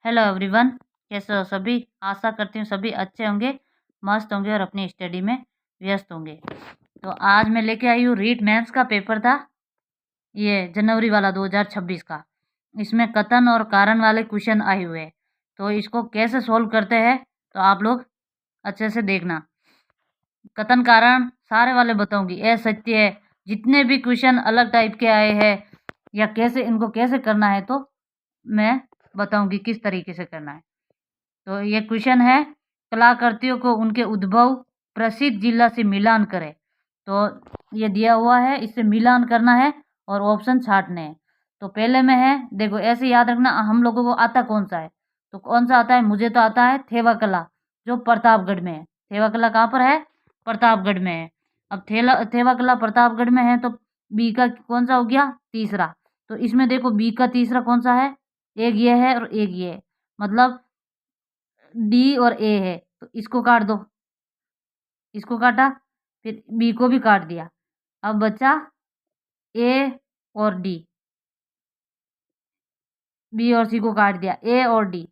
Hello everyone, कैसे हो सभी। आशा करती हूँ सभी अच्छे होंगे, मस्त होंगे और अपनी स्टडी में व्यस्त होंगे। तो आज मैं लेके आई हूँ रीट मेंस का पेपर था, ये जनवरी वाला 2026 का। इसमें कथन और कारण वाले क्वेश्चन आए हुए हैं, तो इसको कैसे सॉल्व करते हैं तो आप लोग अच्छे से देखना। कथन कारण सारे वाले बताऊंगी, सत्य है, जितने भी क्वेश्चन अलग टाइप के आए हैं या कैसे इनको कैसे करना है तो मैं बताऊंगी किस तरीके से करना है। तो ये क्वेश्चन है, कलाकृतियों को उनके उद्भव प्रसिद्ध जिला से मिलान करें। तो ये दिया हुआ है, इससे मिलान करना है और ऑप्शन छांटने हैं। तो पहले में है, देखो ऐसे याद रखना, हम लोगों को आता कौन सा है। तो कौन सा आता है, मुझे तो आता है थेवा कला, जो प्रतापगढ़ में है। थेवा कला कहाँ पर है, प्रतापगढ़ में है। अब थेवा कला प्रतापगढ़ में है, तो बी का कौन सा हो गया, तीसरा। तो इसमें देखो बी का तीसरा कौन सा है, एक ये है और एक ये है, मतलब डी और ए है। तो इसको काट दो, इसको काटा, फिर बी को भी काट दिया, अब बचा ए और डी। बी और सी को काट दिया, ए और डी।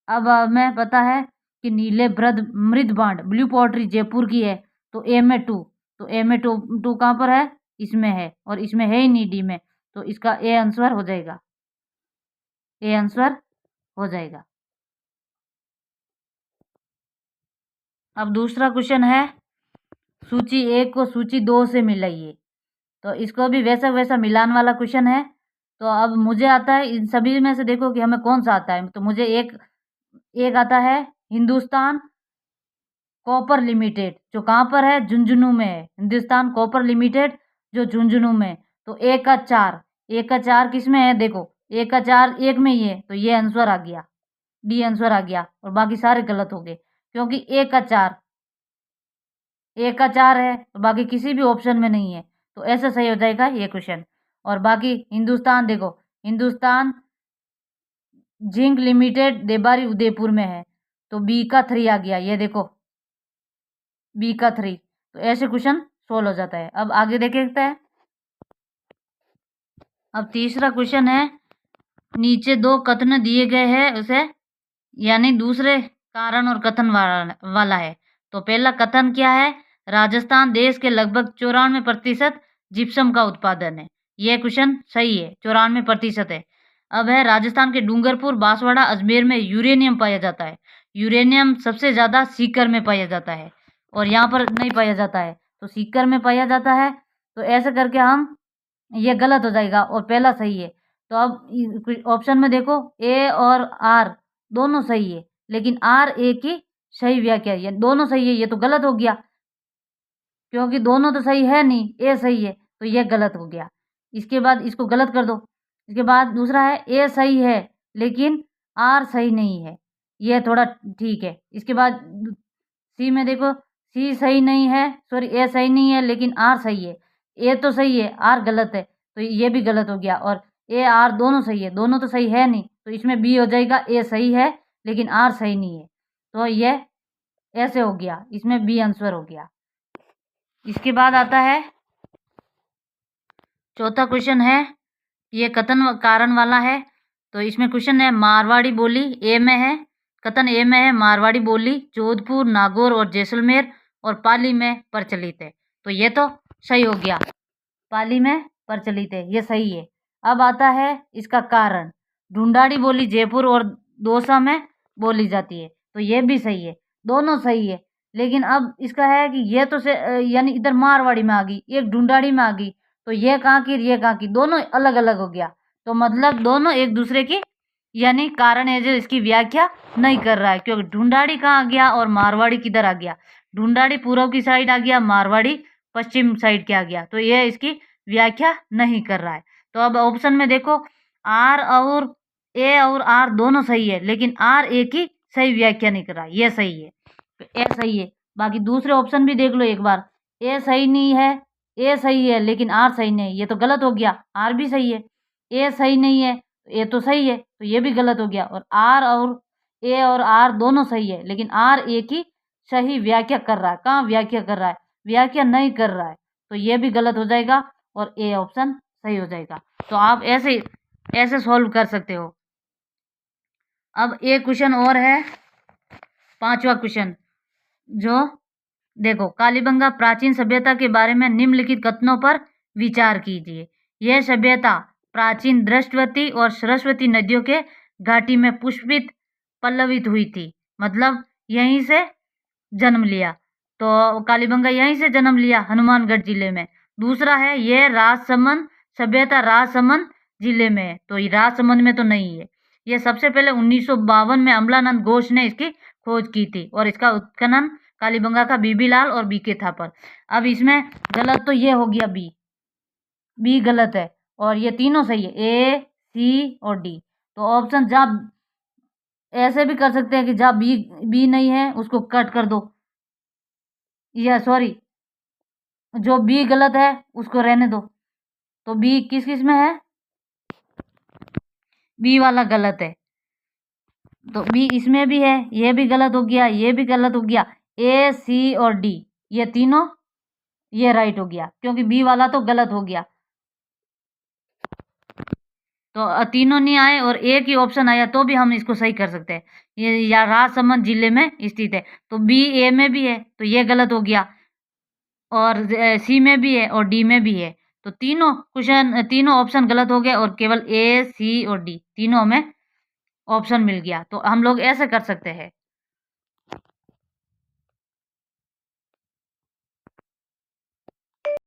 अब हमें पता है कि नीले मृद बांड ब्लू पोट्री जयपुर की है, तो ए में टू। तो ए में टू कहाँ पर है, इसमें है, और इसमें है ही नहीं डी में। तो इसका ए आंसर हो जाएगा, ए आंसर हो जाएगा। अब दूसरा क्वेश्चन है, सूची 1 को सूची 2 से मिलाइए। तो इसको भी वैसा वैसा मिलान वाला क्वेश्चन है। तो अब मुझे आता है इन सभी में से, देखो कि हमें कौन सा आता है। तो मुझे एक एक आता है हिंदुस्तान कॉपर लिमिटेड, जो कहाँ पर है, झुंझुनू में है। हिंदुस्तान कॉपर लिमिटेड जो झुंझुनू में। तो एक का चार, एक का चार किस में है, देखो एक का चार एक में ही है, तो ये आंसर आ गया, डी आंसर आ गया। और बाकी सारे गलत हो गए, क्योंकि एक का चार, एक का चार है तो बाकी किसी भी ऑप्शन में नहीं है। तो ऐसे सही हो जाएगा ये क्वेश्चन। और बाकी हिंदुस्तान, देखो हिंदुस्तान जिंक लिमिटेड देबारी उदयपुर में है, तो बी का 3 आ गया, ये देखो बी का 3। तो ऐसे क्वेश्चन सोल्व हो जाता है। अब आगे देखते हैं। अब तीसरा क्वेश्चन है, नीचे दो कथन दिए गए हैं उसे, यानी दूसरे कारण और कथन वाला है। तो पहला कथन क्या है, राजस्थान देश के लगभग 94% जिप्सम का उत्पादन है। यह क्वेश्चन सही है, 94% है। अब है, राजस्थान के डूंगरपुर, बांसवाड़ा, अजमेर में यूरेनियम पाया जाता है। यूरेनियम सबसे ज्यादा सीकर में पाया जाता है, और यहाँ पर नहीं पाया जाता है, तो सीकर में पाया जाता है। तो ऐसे करके हम, ये गलत हो जाएगा और पहला सही है। तो अब ऑप्शन में देखो ए और आर दोनों सही है, लेकिन आर ए की सही व्याख्या है, ये दोनों सही है, ये तो गलत हो गया, क्योंकि दोनों तो सही है नहीं, ए सही है, तो ये गलत हो गया। इसके बाद इसको गलत कर दो। इसके बाद दूसरा है, ए सही है लेकिन आर सही नहीं है, ये थोड़ा ठीक है। इसके बाद सी में देखो, सी सही नहीं है, सॉरी ए सही नहीं है लेकिन आर सही है। ए तो सही है, आर गलत है, तो ये भी गलत हो गया। और ए आर दोनों सही है, दोनों तो सही है नहीं, तो इसमें बी हो जाएगा, ए सही है लेकिन आर सही नहीं है। तो ये ऐसे हो गया, इसमें बी आंसर हो गया। इसके बाद आता है चौथा क्वेश्चन है, ये कथन कारण वाला है। तो इसमें क्वेश्चन है, मारवाड़ी बोली ए में है, कथन ए में है, मारवाड़ी बोली जोधपुर, नागौर और जैसलमेर और पाली में प्रचलित है। तो ये तो सही हो गया, पाली में प्रचलित है, ये सही है। अब आता है इसका कारण, ढूंढाड़ी बोली जयपुर और दौसा में बोली जाती है, तो ये भी सही है, दोनों सही है। लेकिन अब इसका है कि ये तो यानी इधर मारवाड़ी में आ गई, एक ढूंढाड़ी में आ गई, तो ये कहाँ की ये कहाँ की, दोनों अलग अलग हो गया। तो मतलब दोनों एक दूसरे की, यानी कारण है जो इसकी व्याख्या नहीं कर रहा है, क्योंकि ढूंढाड़ी कहाँ आ गया और मारवाड़ी किधर आ गया। ढूंढाड़ी पूर्व की साइड आ गया, मारवाड़ी पश्चिम साइड के आ गया, तो ये इसकी व्याख्या नहीं कर रहा है। तो अब ऑप्शन में देखो, आर और ए और आर दोनों सही है, लेकिन आर ए की सही व्याख्या नहीं कर रहा है, ये सही है, तो ए सही है। बाकी दूसरे ऑप्शन भी देख लो एक बार, ए सही नहीं है, ए सही है लेकिन आर सही नहीं है, ये तो गलत हो गया। आर भी सही है, ए सही नहीं है, ए तो सही है, तो ये भी गलत हो गया। और ए और आर दोनों सही है, लेकिन आर ए की सही व्याख्या कर रहा है, कहाँ व्याख्या कर रहा है, व्याख्या नहीं कर रहा है, तो ये भी गलत हो जाएगा और ए ऑप्शन सही हो जाएगा। तो आप ऐसे ऐसे सॉल्व कर सकते हो। अब एक क्वेश्चन और है, 5वां क्वेश्चन, जो देखो, कालीबंगा प्राचीन सभ्यता के बारे में निम्नलिखित कथनों पर विचार कीजिए। यह सभ्यता प्राचीन दृष्टवती और सरस्वती नदियों के घाटी में पुष्पित पल्लवित हुई थी, मतलब यहीं से जन्म लिया। तो कालीबंगा यहीं से जन्म लिया, हनुमानगढ़ जिले में। दूसरा है, यह राजसमंद सभ्यता राजसमंद जिले में है, तो ये राजसमंद में तो नहीं है। ये सबसे पहले 1952 में अमलानंद घोष ने इसकी खोज की थी और इसका उत्खनन कालीबंगा का बीबीलाल और बीके थापर। अब इसमें गलत तो ये हो गया, बी गलत है और ये तीनों सही है, ए सी और डी। तो ऑप्शन जहाँ ऐसे भी कर सकते हैं कि जहाँ बी नहीं है उसको कट कर दो, या सॉरी, जो बी गलत है उसको रहने दो। तो बी किस किस में है, बी वाला गलत है, तो बी इसमें भी है, ये भी गलत हो गया, ये भी गलत हो गया। ए सी और डी ये तीनों ये राइट हो गया, क्योंकि बी वाला तो गलत हो गया। तो तीनों नहीं आए और एक ही ऑप्शन आया तो भी हम इसको सही कर सकते हैं। ये या राजसमंद जिले में स्थित है, तो बी ए में भी है तो ये गलत हो गया, और सी में भी है और डी में भी है। तो तीनों ऑप्शन गलत हो गए और केवल ए सी और डी तीनों में ऑप्शन मिल गया। तो हम लोग ऐसे कर सकते हैं।